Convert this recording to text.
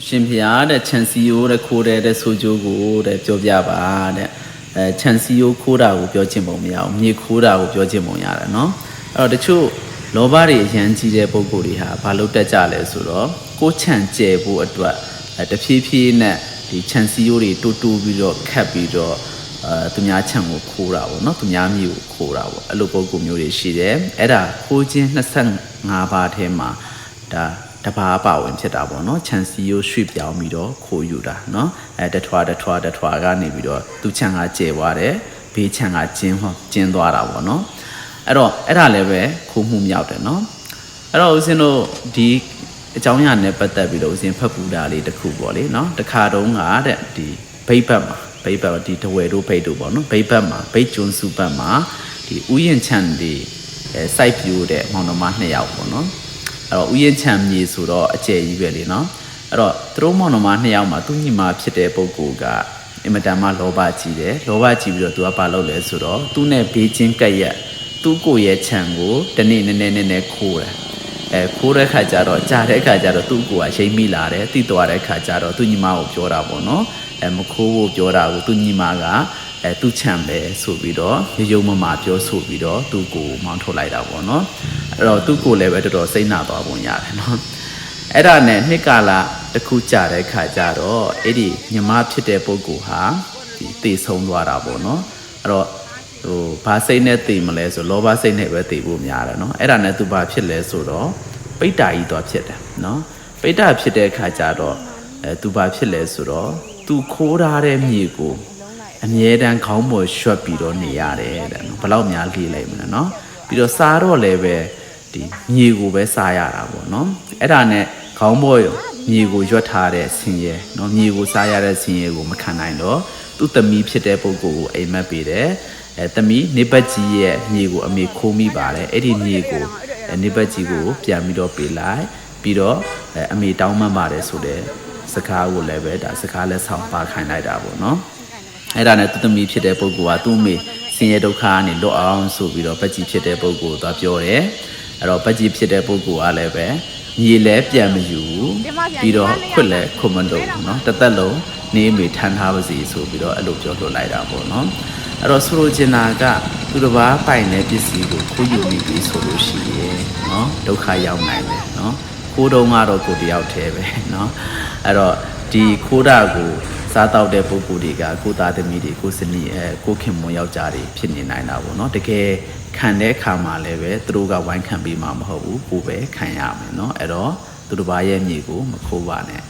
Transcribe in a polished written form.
ရှင်ဖျားတဲ့ခြံစီယိုးတဲ့ခိုးတဲ့ဆိုကြိုးကိုတဲ့ပြောပြပါတဲ့ခြံစီယိုးခိုးတာကိုပြောချင်ပုံမရအောင်မြေခိုးတာကိုပြောချင်ပုံရတယ်နော်အဲ့တော့တချို့လောဘတွေအရန်ကြီးတဲ့ပုံကိုယ်တွေဟာဘာလို့တက်ကြလဲဆိုတော့ကိုခြံကျဲဖို့အတွက်တဖြည်းဖြည်းနဲ့ဒီခြံစီယိုးတွေတူပြီးတော့ခတ်ပြီးတော့သူများခြံကိုခိုးတာပေါ့နော်သူများမြေကိုခိုးတာပေါ့အဲ့လိုပုံကိုမျိုးတွေရှိတယ်အဲ့ဒါခိုးခြင်း25ပါးထဲမှာဒါတဘာပါဝင်ဖြစ်တာပေါ့နော်ခြံစီယိုးရွှေ့ပြောင်းပြီးတော့ခိုးယူတာနော်တထွားကနေပြီးတော့သူခြံကကျဲသွားတယ်ဘေးခြံကကျင်းသွားတာပေါ့နော်အဲ့တော့အဲ့ဒါလည်းပဲခိုးမှုမြောက်တယ်နော်အဲ့တော့ဦးဇင်းတို့ဒီအကြောင်းအရာနဲ့ပတ်သက်ပြီးတော့ဦးဇင်းဖတ်ပူတာလေးတစ်ခုပေါ့လေနော်တခါတုန်းကတဲ့ဒီဘိတ်ဘတ်မှာဒီတဝဲတို့ဘိတ်တို့ပေါ့နော်ဘိတ်ဘတ်မှာဘိတ်ကျွန်းစုဘတ်မှာဒီဥယျာဉ်ခြံတွေစိုက်ပြိုးတဲ့မောင်နှမ2ယောက်ပေါ့နော်အဲ့တော့ဥယျာဉ်ခြံမြေဆိုတော့အကျယ်ကြီးပဲလေနော်အဲ့တော့သူတို့မောင်နှမ2ယောက်မှာသူညီမဖြစ်တဲ့ပုဂ္ဂိုလ်ကအင်မတန်မှလောဘကြီးတယ်လောဘကြီးပြီးတော့သူကဘာလုပ်လဲဆိုတော့သူနဲ့ဘေးချင်းကပ်ရက်သူ့ကိုယ်ရဲ့ခြံကိုတနေ့နည်းနည်းခိုးတယ်ခိုးတဲ့ခါကျတော့ကြားတဲ့ခါကျတော့သူ့ကိုယ်ကရိမ့်မိလာတယ်တိသွားတဲ့ခါကျတော့သူညီမကိုပြောတာပေါ့နော်မခိုးဖို့ပြောတာကိုသူညီမကသူ့ခြံပဲဆိုပြီးတော့ရုံမပြောဆိုပြီးတော့သူ့ကိုမောင်းထုတ်လိုက်တာပေါ့နော်အဲ့တော့သူ့ကိုလည်းပဲတော်တော်စိတ်နာသွားပုံရတယ်နော်အဲ့ဒါနဲ့နှစ်ကာလတစ်ခုကြာတဲ့ခါကျတော့အဲ့ဒီညီမဖြစ်တဲ့ပုဂ္ဂိုလ်ဟာဒီတေဆုံးသွားတာပေါ့နော်အဲ့တော့ဘာစိတ်နဲ့တည်မလဲဆိုလောဘစိတ်နဲ့ပဲတည်ဖို့များတယ်နော်အဲ့ဒါနဲ့သူဘာဖြစ်လဲဆိုတော့ပိဋ္ဌာကြီးသွားဖြစ်တယ်နော်ပိဋ္ဌာဖြစ်တဲ့ခါကျတော့သူဘာဖြစ်လဲဆိုတော့သူခိုးထားတဲ့မြေကိုအမြဲတမ်းခေါင်းပေါ်ရွှတ်ပြီးတော့နေရတယ်တဲ့နော်ဘယ်လောက်များလေးလိုက်မလဲနော်ပြီးတော့စားတော့လည်းပဲဒီမြေကိုပဲစားရတာပေါ့နော်အဲ့ဒါနဲ့ခေါင်းပေါ်မြေကိုရွတ်ထားတဲ့ဆင်းရဲနော်မြေကိုစားရတဲ့ဆင်းရဲကိုမခံနိုင်တော့သူ့သမီးဖြစ်တဲ့ပုဂ္ဂိုလ်ကိုအိမ်မက်ပေးတယ်သမီးနေပတ်ကြီးရဲ့မြေကိုအမေခိုးမိပါတယ်အဲ့ဒီမြေကိုနေပတ်ကြီးကိုပြန်ပြီးတော့ပေးလိုက်ပြီးတော့အမေတောင်းမှန်ပါတယ်ဆိုတဲ့စကားကိုလည်းပဲဒါစကားလက်ဆောင်ပါခိုင်းလိုက်တာပေါ့နော်အဲ့ဒါနဲ့သူသမီးဖြစ်တဲ့ပုဂ္ဂိုလ်ကသူ့အမေဆင်းရဲဒုက္ခကနေလွတ်အောင်ဆိုပြီးတော့ပတ်ကြီးဖြစ်တဲ့ပုဂ္ဂိုလ်သွားပြောတယ်အဲ့တော့ပတ်ကြီးဖြစ်တဲ့ပုဂ္ဂိုလ်ကလည်းပဲမြေလည်းပြန်မယူပြီးတော့ခွတ်လည်းခွတ်မလို့နော်တသက်လုံးနေအမေထမ်းထားပါစီဆိုပြီးတော့အဲ့လိုပြောလွတ်လိုက်တာပေါ့နော်အဲ့တော့ဆိုလိုချင်တာကသူတစ်ပါးပိုင်တဲ့ပစ္စည်းကိုခိုးယူမိပြီဆိုလို့ရှိရင်နော်ဒုက္ခရောက်နိုင်တယ်နော်ခိုးတုံးကတော့ကိုတယောက်တည်းပဲနော်အဲ့တော့ဒီခိုးတာကိုစားတောက်တဲ့ပုဂ္ဂိုလ်တွေကကိုသားသမီးတွေကိုစနီကိုခင်မွန်ယောက်ျားတွေဖြစ်နေနိုင်တာပေါ့နော်တကယ်ခံတဲ့အခါမှာလည်းပဲသူတို့ကဝိုင်းခံပြီးမှမဟုတ်ဘူးကိုပဲခံရမယ်နော်အဲ့တော့သူတစ်ပါးရဲ့မြေကိုမခိုးပါနဲ့